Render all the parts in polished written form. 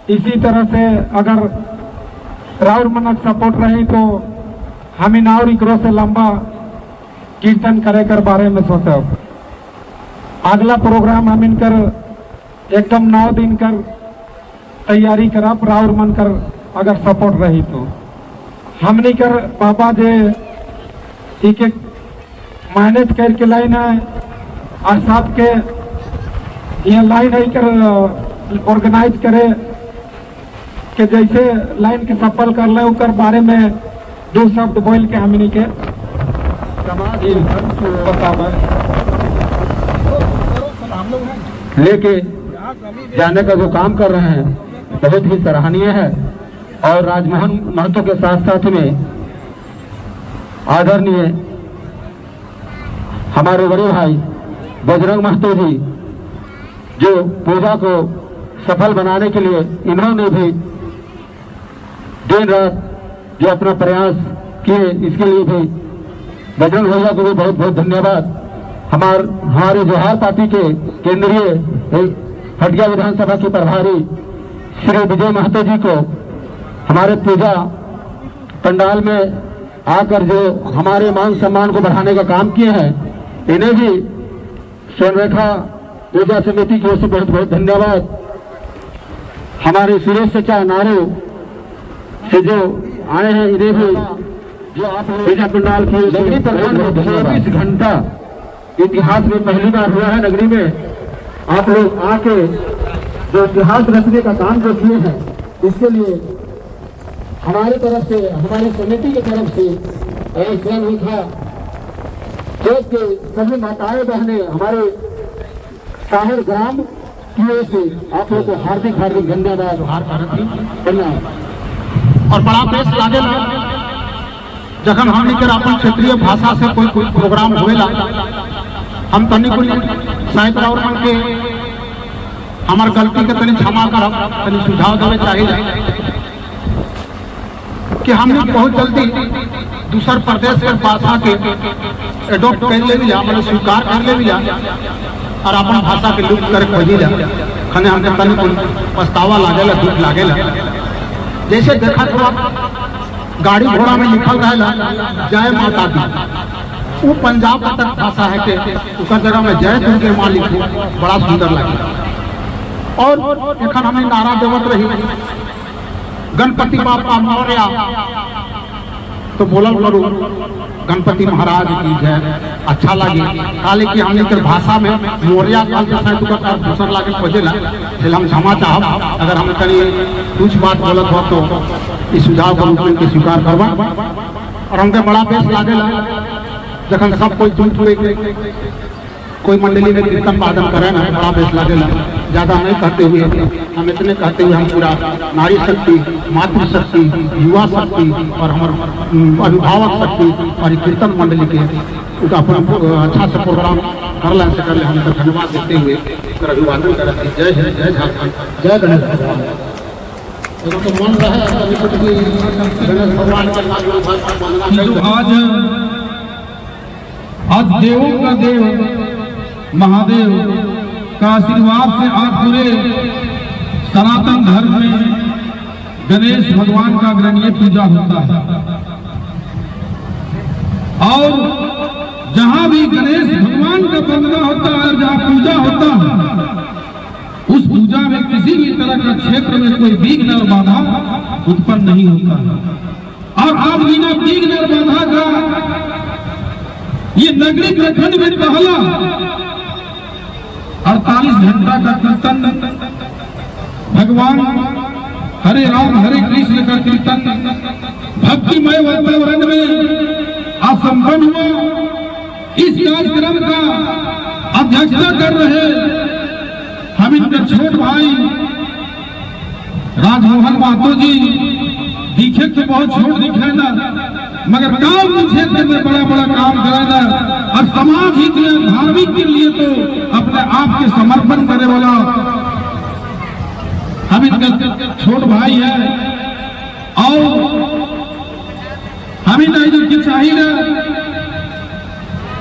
इसी तरह से अगर राउर मनक सपोर्ट रही तो हमें और इकरो से लंबा कीर्तन करे कर बारे में सोचब। अगला प्रोग्राम हम इनकर एकदम 9 दिन कर तैयारी करब। राउर मन कर अगर सपोर्ट रही तो हमने कर पापा जे एक मैनेज करके लाइन है और सबके ये लाइन है कर ऑर्गेनाइज करे कि जैसे लाइन के सफल कर ले उकर बारे में 2 शब्द बोल के हमनी के लेके जाने का जो काम कर रहे हैं बहुत ही सराहनीय है। और राजमोहन महतो के साथ साथ में आदरणीय हमारे बड़े भाई बजरंग महतो जी जो पूजा को सफल बनाने के लिए इन्होंने भी दिन रात जो अपना प्रयास किए, इसके लिए भी बजरंग भैया को भी बहुत बहुत धन्यवाद। हमारे जोहार पार्टी के केंद्रीय हटिया विधानसभा के प्रभारी श्री विजय महतो जी को हमारे पूजा पंडाल में आकर जो हमारे मान सम्मान को बढ़ाने का काम किए हैं, इन्हें भी स्वर्णरेखा पूजा समिति की ओर से बहुत बहुत धन्यवाद। हमारे सुरेश चचा नारू से जो आए हैं, इन्हें भी जो आप पूजा पंडाल की 24 घंटा इतिहास में पहली बार हुआ है नगरी में। आप लोग आके जो इतिहास रचने का काम जो किए हैं, इसके लिए हमारी तरफ से, हमारी समिति की तरफ से और स्वर्णरेखा चौक के सभी माताएं बहने हमारे साहर ग्राम की ओर से आप लोग को हार्दिक हार्दिक धन्यवाद। और बड़ा बेस लागे जखन हमनी के अपन क्षेत्रीय भाषा से कोई प्रोग्राम होएला, हम तनी कोई शायद और मन के हमार गलती के तनी क्षमा करब, तनी सुझाव देवे चाहिए कि हमने बहुत जल्दी दूसर प्रदेश के भाषा के एडॉप्ट कर ले लिया, मतलब स्वीकार कर ले लिया और अपन भाषा के लुप्त कर खोजी जा। खने हमके तनी कोई पछतावा लागेला, दुख लागेला। जैसे देखा तो आप गाड़ी घोड़ा में लिखल रहेला जय माता दी, वो पंजाब तक भाषा है के उस जगह में जय दुर्गे माँ लिखो, बड़ा सुंदर लगे। और एखन हमें नारा देवत रही गणपति बापा मौर्य, तो बोलल करू गणपति महाराज की जय, अच्छा लगे। काले की हमने के भाषा में मौर्य काल के साथ का दूसर लागे खोजेला, इसलिए हम क्षमा चाहब अगर हम कहीं कुछ बात गलत हो तो इस सुझाव को रूप में स्वीकार करवा। और हमके बड़ा बेस लागेला जखन सब कोई जुट कोई मंडली में कीर्तन वादन करें ना बड़ा बेस लगेगा। ज़्यादा नहीं कहते हुए हम इतने कहते हुए हम पूरा नारी शक्ति, मातृशक्ति, युवा शक्ति और हमारे अभिभावक शक्ति और कीर्तन मंडली के अच्छा से प्रोग्राम कर लें से कर ले हम धन्यवाद देते हुए अभिवादन करें। जय जय जय झारखंड, जय गणेश भगवान। तो मन रहे गणेश भगवान के आज देवों का देव महादेव का आशीर्वाद से आज पूरे सनातन धर्म में गणेश भगवान का ग्रहणीय पूजा होता है। और जहां भी गणेश भगवान का वंदना होता है, जहां पूजा होता है, उस पूजा में किसी भी तरह का क्षेत्र में कोई विघ्न और बाधा उत्पन्न नहीं होता है। और आज बिना विघ्न और बाधा का ये नगरी प्रखंड में पहला 48 घंटा का कीर्तन, भगवान हरे राम हरे कृष्ण का कीर्तन भक्तिमय वातावरण में आज संपन्न हुआ। इस कार्यक्रम का अध्यक्षता कर रहे हम इनके छोट भाई राजमोहन महतो जी, दिखे तो बहुत छोट दिखे ना, मगर काम के क्षेत्र में बड़ा बड़ा काम करेगा और समाज हित में धार्मिक के लिए तो अपने आप के समर्पण करने वाला हम इनका छोट भाई है। और हमें नहीं की चाहिए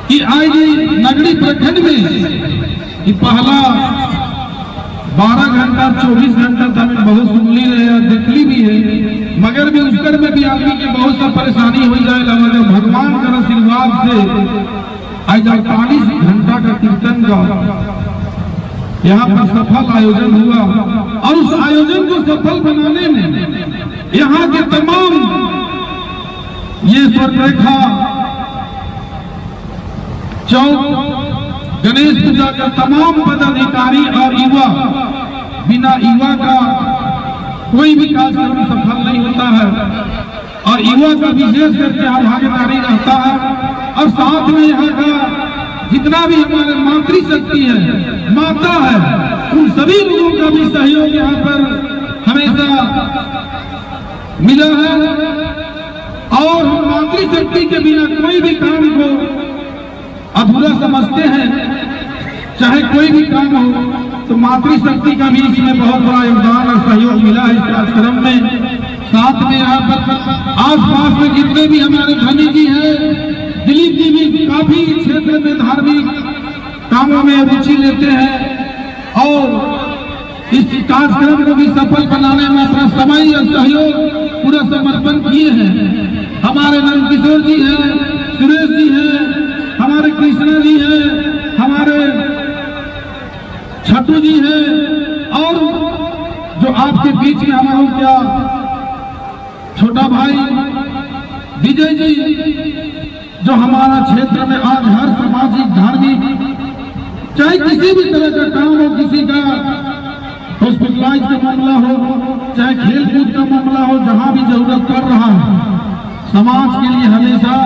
कि आज नगरी प्रखंड में कि पहला 12 घंटा 24 घंटा तो हमें बहुत सुनली रहे और देखली भी है, मगर भी उसकर में भी आदमी की बहुत सा परेशानी हो जाएगा। मगर भगवान का आशीर्वाद से आज 48 घंटा का कीर्तन का यहाँ पर सफल आयोजन हुआ। और उस आयोजन को सफल बनाने में यहाँ के तमाम ये स्वर्णरेखा चौक गणेश पूजा का तमाम पदाधिकारी और युवा, बिना युवा का कोई भी कार्यक्रम सफल नहीं होता है। और युवा का विशेष करके यहाँ भागीदारी रहता है। और साथ में यहाँ का जितना भी हमारे मातृशक्ति है, माता है, उन सभी लोगों का भी सहयोग यहाँ पर हमेशा मिला है। और हम मातृशक्ति के बिना कोई भी काम को अधूरा समझते हैं, चाहे कोई भी काम हो, तो मातृशक्ति का भी इसमें बहुत बड़ा योगदान और सहयोग मिला है इस कार्यक्रम में। साथ में यहाँ पर आसपास में जितने भी हमारे धनी जी हैं, दिलीप जी भी काफी क्षेत्र में धार्मिक कामों में रुचि लेते हैं और इस कार्यक्रम को भी सफल बनाने में अपना समय और सहयोग पूरा समर्पण किए हैं। हमारे नंदकिशोर जी हैं, सुरेश जी हैं, हमारे कृष्णा जी हैं, हमारे छठू जी हैं, और जो आपके बीच में हमारा क्या छोटा भाई विजय जी, जो हमारा क्षेत्र में आज हर सामाजिक धार्मिक चाहे किसी भी तरह का काम हो, किसी का हॉस्पिटलाइज का मामला हो, चाहे खेल कूद का मामला हो, जहां भी जरूरत पड़ रहा है, समाज के लिए हमेशा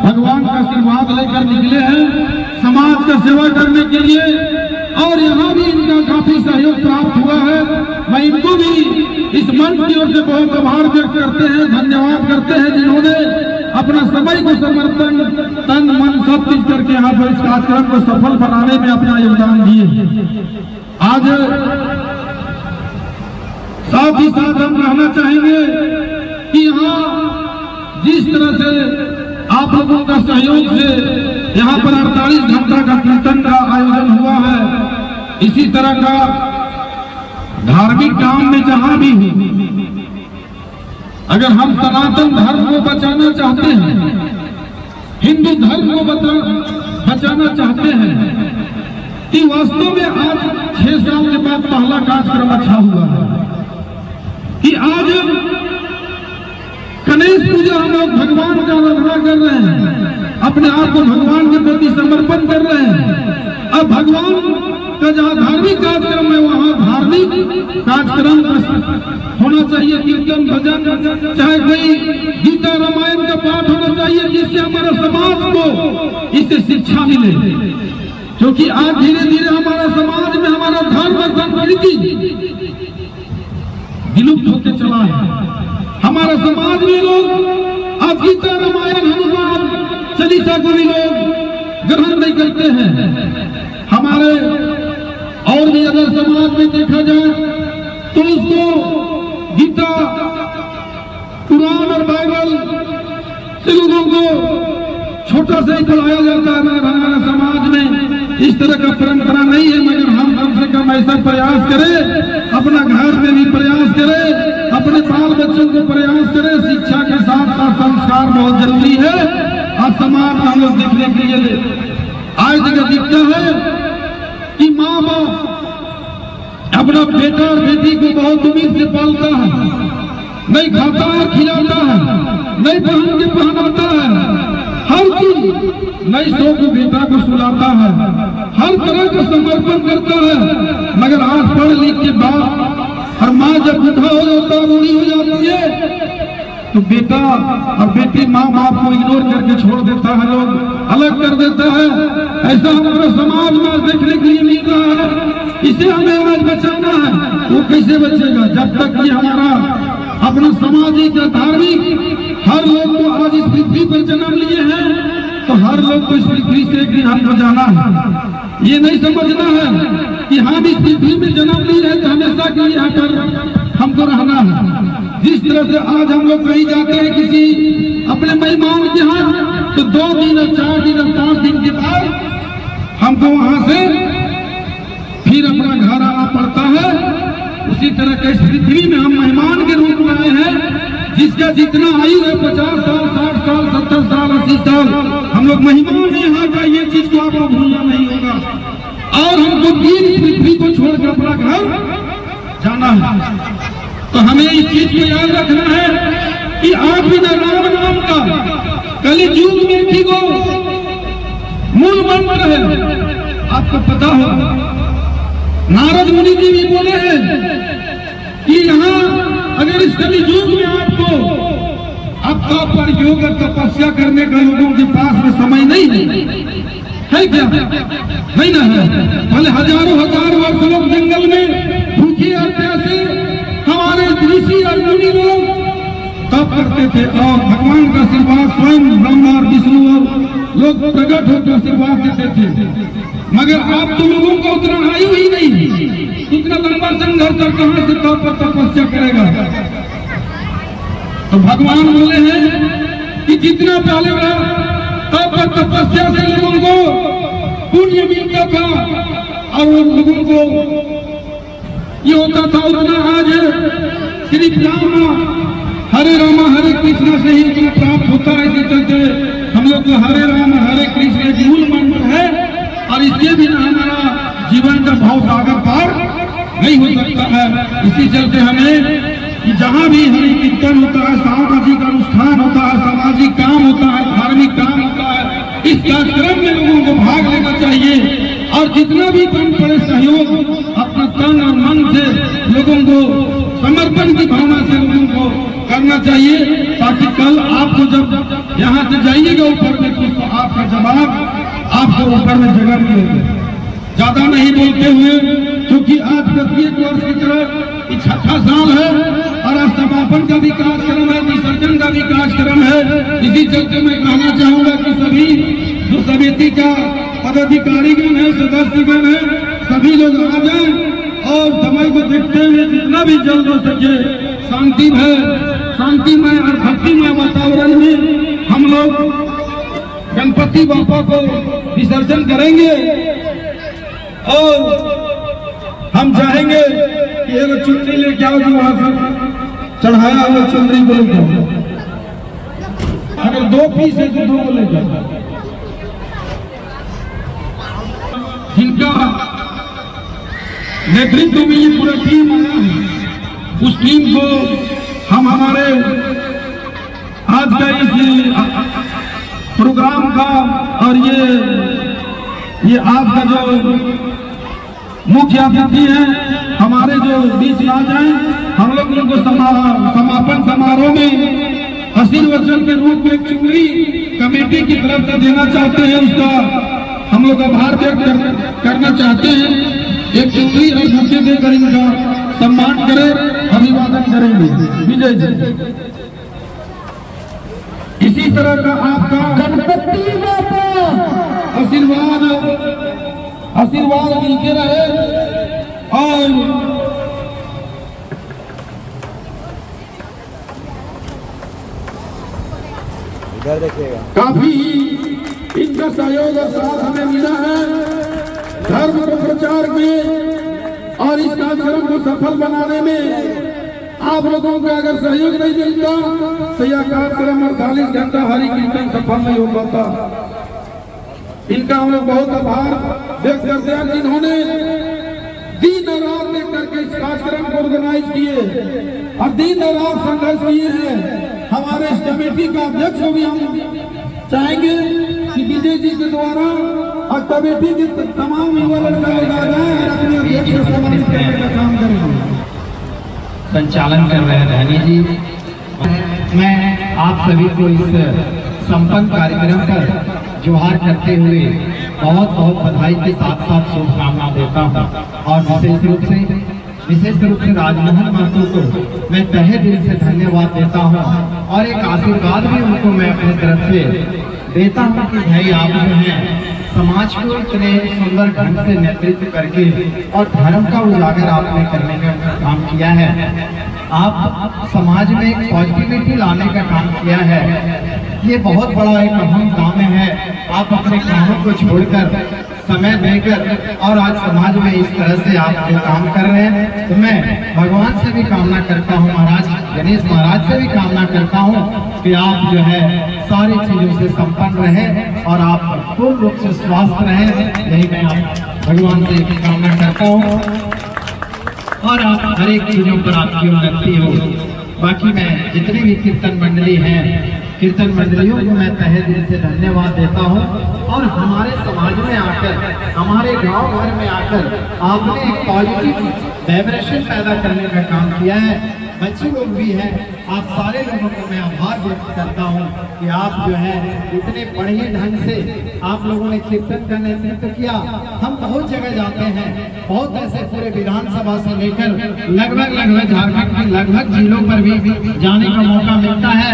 भगवान का आशीर्वाद लेकर निकले हैं, समाज का सेवा करने के लिए। और यहाँ भी इनका काफी सहयोग प्राप्त हुआ है। मैं इनको भी इस मंच की ओर से बहुत आभार व्यक्त करते हैं, धन्यवाद करते हैं, जिन्होंने अपना समय को समर्पण तन मन सब चीज करके यहाँ पर इस कार्यक्रम को सफल बनाने में अपना योगदान दिए। आज साथ ही साथ हम कहना चाहेंगे कि यहाँ जिस तरह से आप लोगों का सहयोग से यहाँ पर 48 घंटा का कीर्तन का आयोजन हुआ है, इसी तरह का धार्मिक काम में जहां भी हो, अगर हम सनातन धर्म को बचाना चाहते हैं, हिंदू धर्म को बचाना चाहते हैं, कि वास्तव में आज 6 साल के बाद पहला कार्यक्रम अच्छा हुआ है कि आज गणेश पूजा हम लोग भगवान का आराधना कर रहे हैं, अपने आप को भगवान के प्रति समर्पण कर रहे हैं। अब भगवान का जहाँ धार्मिक कार्यक्रम है, वहाँ धार्मिक कार्यक्रम होना चाहिए, कीर्तन भजन, चाहे कोई गीता रामायण का पाठ होना चाहिए, जिससे हमारे समाज को इससे शिक्षा मिले। क्योंकि आज धीरे धीरे हमारा समाज में हमारा धर्म और संस्कृति विलुप्त होते चला है। हमारा समाज में लोग आज गीता रामायण हनुमान चालीसा को भी लोग ग्रहण नहीं करते हैं। हमारे और भी अगर समाज में देखा जाए तो उसको गीता कुरान और बाइबल से लोगों को छोटा से ही पढ़ाया जाता है। मगर हमारे समाज में इस तरह का परंपरा नहीं है। मगर हम कम से कम ऐसा प्रयास करें, अपना घर में भी प्रयास करें, अपने बाल बच्चों को प्रयास करें। शिक्षा के साथ साथ संस्कार बहुत जरूरी है। आज समाज में हम लोग देखने के लिए आज जगह दिखता है कि माँ बाप अपना बेटा और बेटी को बहुत उम्मीद से पालता है, नहीं खाता है खिलाता है, नहीं पहन के पहनाता है, हर चीज नहीं सो को बेटा को सुलाता है, हर तरह का समर्पण करता है। मगर आज पढ़ लिख के बाद और माँ जब बूढ़ा हो जाता है, बूढ़ी हो जाती है, तो बेटा और बेटी माँ बाप को इग्नोर करके छोड़ देता है, लोग अलग कर देता है। ऐसा हमारा समाज में आज देखने के लिए मिल रहा है। इसे हमें आज बचाना है। वो कैसे बचेगा? जब तक ये हमारा अपना सामाजिक या धार्मिक हर लोग को आज इस पृथ्वी पर जन्म लिए हैं, तो हर लोग को इस पृथ्वी से एक दिन हमको जाना है। ये नहीं समझना है कि हम इस पृथ्वी में जन्म लिए हैं तो हमेशा के लिए यहाँ पर हमको रहना है। जिस तरह से आज हम लोग कहीं जाते हैं किसी अपने मेहमान के यहाँ, तो 2 दिन और 4 दिन और 5 दिन के बाद हमको वहां से फिर अपना घर आना पड़ता है। उसी तरह के इस पृथ्वी में हम मेहमान के रूप में आए हैं। जिसका जितना आयु है 50 साल 60 साल 70 साल 80 साल, हम लोग मेहमान हैं यहाँ का। ये चीज को आपको भूलना नहीं होगा। और हमको इस पृथ्वी को छोड़कर अपना घर जाना है। तो हमें इस चीज को याद रखना है कि आप बिना राम नाम का कलियुग में भी वो मूल मंत्र है। आपको पता हो, नारद मुनि जी भी बोले हैं कि यहाँ अगर इस कलियुग में आपको आपका पर योग और तपस्या करने का लोगों के पास में समय नहीं है क्या? नहीं ना है। पहले हजारों हजार वर्ष लोग जंगल में भूखे और प्यासे हमारे ऋषि और मुनि लोग तप करते थे और भगवान का आशीर्वाद स्वयं ब्रह्मा और विष्णु और लोग प्रकट होकर आशीर्वाद देते थे। मगर आप तो लोगों को उतना आयु ही नहीं, इतना लंबा संघर्ष और कहां से तप पर तपस्या करेगा? तो भगवान बोले हैं कि जितना पहले तप पर तपस्या से लोगों को पुण्य मिलता था और वो लोगों को ये होता था, उतना आज श्री राम हरे रामा हरे कृष्ण से ही उतना प्राप्त होता है। इसी चलते हम लोग को हरे राम हरे कृष्ण एक मूल मंत्र है और इसके बिना हमारा जीवन का भाव सागर पार नहीं हो सकता है। इसी चलते हमें कि जहाँ भी हरि कीर्तन होता है, सामाजिक अनुष्ठान होता है, सामाजिक काम होता है, धार्मिक काम होता है, इस कार्यक्रम में लोगों को भाग लेना चाहिए और जितना भी कम पड़े सहयोग अपना तन और मन से लोगों को समर्पण की भावना से लोगों को करना चाहिए, ताकि कल आपको जब यहाँ से जाइएगा ऊपर में तो आपका जवाब आपको ऊपर में जगह मिलेगा। ज्यादा नहीं बोलते हुए, क्योंकि आज प्रत्येक वर्ष की तरह 6ठा साल है और आज समापन का भी कार्यक्रम है, विसर्जन का भी कार्यक्रम है। इसी चलते मैं कहना चाहूंगा कि सभी जो समिति का पदाधिकारीगण है, सदस्यगण है, सभी लोग आ जाएं और समय को देखते हुए जितना भी जल्द हो सके शांतिमय और भक्तिमय वातावरण में हम लोग गणपति बापा को विसर्जन करेंगे और हम चाहेंगे कि एक चुनरी लेके आओ जो वहां से चढ़ाया हुआ चुनरी को लेकर, अगर 2 पीस है तो 2 को लेकर, जिनका नेतृत्व में ये पूरा टीम आया है, उस टीम को हम हमारे आज का इस प्रोग्राम का और ये आज का जो मुख्य अतिथि है हमारे जो बीच आ जाए, हम लोग उनको समापन समारोह में आशीर्वचन के रूप में चुनरी कमेटी की तरफ से देना चाहते हैं। उसका हम लोग आभार व्यक्त करना चाहते हैं। एक चुनरी और बुके देकर इनका सम्मान करें, अभिवादन करेंगे। विजय जी, इसी तरह का आपका गणपति बाबा आशीर्वाद मिलते रहे और इधर देखिएगा। काफी इनका सहयोग और साथ हमें मिला है धर्म के प्रचार में और इस कार्यक्रम को सफल बनाने में। आप लोगों का अगर सहयोग नहीं मिलता तो यह कार्यक्रम 48 घंटा हरि कीर्तन सफल नहीं हो पाता। इनका हम लोग बहुत आभार व्यक्त करते हैं जिन्होंने दिन और रात एक करके इस कार्यक्रम को ऑर्गेनाइज किए और दिन और रात संघर्ष किए हैं। हमारे इस कमेटी का अध्यक्ष को भी हम चाहेंगे कि विजय जी के द्वारा और कमेटी के तमाम युवा लड़का लगा जाए और अपने अध्यक्ष को सम्मानित करने का काम करेंगे। संचालन कर रहे हैं धनी जी। मैं आप सभी को इस संपन्न कार्यक्रम पर जोहार करते हुए बहुत बहुत बधाई के साथ साथ शुभकामना देता हूँ और विशेष रूप से राजमोहन महतो को मैं तहे दिल से धन्यवाद देता हूँ और एक आशीर्वाद भी उनको मैं अपनी तरफ से देता हूँ कि भाई आप जो हैं समाज को इतने सुंदर ढंग से नेतृत्व करके और धर्म का उजागर आपने करने का काम किया है। आप समाज में एक पॉजिटिविटी लाने का काम किया है। ये बहुत बड़ा एक अहम काम है। आप अपने कामों को छोड़कर समय देकर और आज समाज में इस तरह से आप जो काम कर रहे हैं, तो मैं भगवान से भी कामना करता हूँ, महाराज गणेश महाराज से भी कामना करता हूँ कि आप जो है सारी चीजों से संपन्न रहे और आप पूर्ण रूप से स्वस्थ रहे। यही मैं भगवान से कामना करता हूँ और आप हर एक चीजों पर आपकी उन्नति हो। बाकी मैं जितनी भी कीर्तन मंडली हैं, कीर्तन मंडलियों को मैं तहे दिल से धन्यवाद देता हूँ और हमारे समाज में आकर, हमारे गांव घर में आकर आपने एक पॉजिटिव वाइब्रेशन पैदा करने का काम किया है। बच्चे लोग भी हैं, आप सारे लोगों को मैं आभार व्यक्त करता हूँ कि आप जो है इतने बढ़िया ढंग से आप लोगों ने कीर्तन का नेतृत्व किया। हम बहुत जगह जाते हैं, बहुत ऐसे पूरे विधानसभा से लेकर लगभग झारखंड के लगभग जिलों पर भी जाने का मौका मिलता है।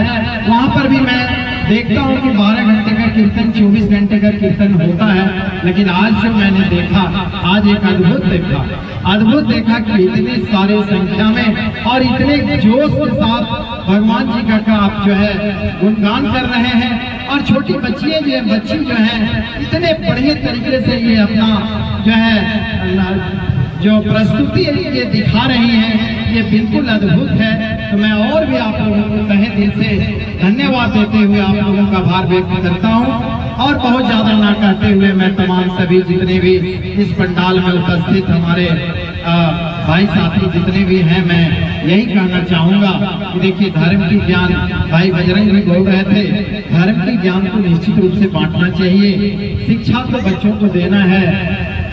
वहाँ पर भी मैं देखता हूँ कि 12 घंटे का कीर्तन, 24 घंटे का कीर्तन होता है। लेकिन आज जो मैंने देखा, आज एक अद्भुत देखा कि इतनी सारी संख्या में और इतने जोश के साथ भगवान जी का आप जो है गुणगान कर रहे हैं और छोटी बच्ची जो हैं इतने बढ़िया तरीके से ये अपना जो है जो प्रस्तुति ये दिखा रही हैं, ये बिल्कुल अद्भुत है। तो मैं और भी आप लोगों को तहे दिल से धन्यवाद देते हुए आप लोगों का आभार व्यक्त करता हूँ और बहुत ज्यादा ना कहते हुए मैं तमाम सभी जितने भी इस पंडाल में उपस्थित हमारे भाई साथी जितने भी हैं, मैं यही कहना चाहूंगा कि देखिए धर्म की ज्ञान, भाई बजरंग भी बोल रहे थे, धर्म की ज्ञान को निश्चित रूप से बांटना चाहिए। शिक्षा तो बच्चों को देना है,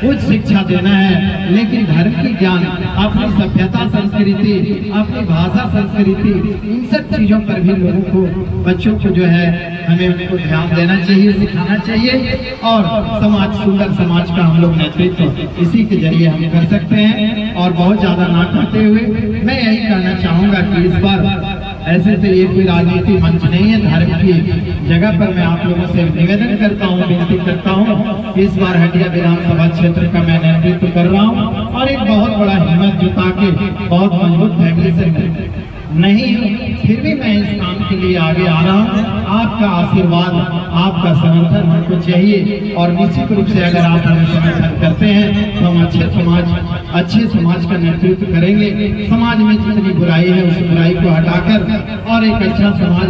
उच्च शिक्षा देना है, लेकिन धर्म की ज्ञान, अपनी सभ्यता संस्कृति, अपनी भाषा संस्कृति, इन सब चीजों पर भी लोगों को, बच्चों को जो है हमें उनको ध्यान देना चाहिए, सिखाना चाहिए और समाज, सुंदर समाज का हम लोग नेतृत्व इसी के जरिए हम कर सकते हैं। और बहुत ज्यादा ना कहते हुए मैं यही कहना चाहूंगा कि इस बार ऐसे तो ये कोई राजनीति मंच नहीं है, धर्म की जगह पर मैं आप लोगों से निवेदन करता हूँ, विनती करता हूँ। इस बार हटिया विधानसभा क्षेत्र का मैं नेतृत्व कर रहा हूँ और एक बहुत बड़ा हिम्मत जुटा के, बहुत मजबूत फैमिली से नहीं हूँ, फिर भी मैं इस काम के लिए आगे आ रहा हूँ। आपका आशीर्वाद, आपका समर्थन हमको चाहिए और निश्चित रूप से अगर आप हमें समर्थन करते हैं तो हम अच्छे समाज का नेतृत्व करेंगे। समाज में जितनी बुराई है उस बुराई को हटाकर और एक अच्छा समाज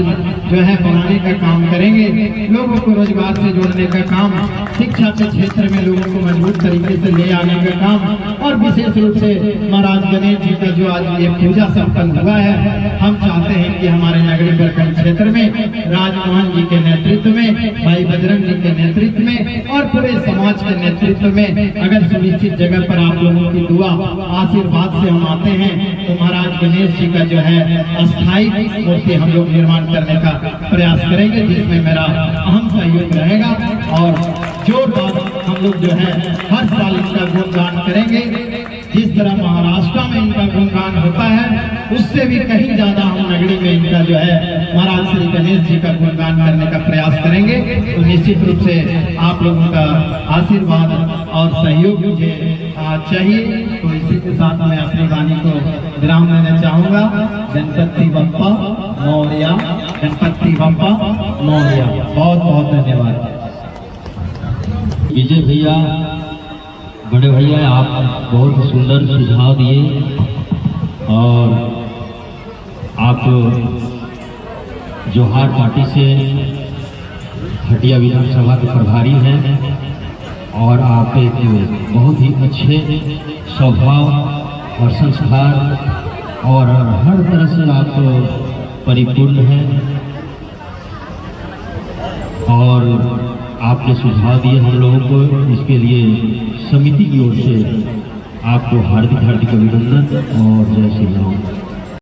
जो है बनाने का काम करेंगे। लोगों को रोजगार से जोड़ने का काम, शिक्षा के क्षेत्र में लोगों को मजबूत तरीके से ले आने का काम और विशेष रूप से महाराज गणेश जी का जो आज ये पूजा संपन्न हुआ है, हम चाहते हैं कि हमारे नगरी प्रखंड क्षेत्र में राजमोहन जी के नेतृत्व में, भाई बजरंग जी के नेतृत्व में और पूरे समाज के नेतृत्व में अगर सुनिश्चित जगह पर आप लोगों की दुआ आशीर्वाद से हम आते हैं तो महाराज गणेश जी का जो है अस्थायी मूर्ति हम लोग निर्माण करने का प्रयास करेंगे, जिसमें मेरा अहम सहयोग रहेगा। और जोरदार हम लोग जो है हर साल इनका गुणगान करेंगे। जिस तरह महाराष्ट्र में इनका गुणगान होता है उससे भी कहीं ज्यादा हम नगरी में इनका जो है महाराज श्री गणेश जी का गुणगान करने का प्रयास करेंगे। तो निश्चित रूप से आप लोगों का आशीर्वाद और सहयोग मुझे चाहिए। तो इसी के साथ मैं अपनी वाणी को विराम देना चाहूंगा। गणपति बप्पा मौर्या, गणपति बप्पा मौर्या। बहुत बहुत धन्यवाद। विजय भैया, बड़े भैया, आप बहुत सुंदर सुझाव दिए और आप जोहार पार्टी से हटिया विधानसभा के प्रभारी हैं और आप एक बहुत ही अच्छे स्वभाव और संस्कार और हर तरह से आप परिपूर्ण हैं और आपने सुझाव दिए हम लोगों को। इसके लिए समिति की ओर से आपको हार्दिक हार्दिक अभिनंदन और जय श्री राम।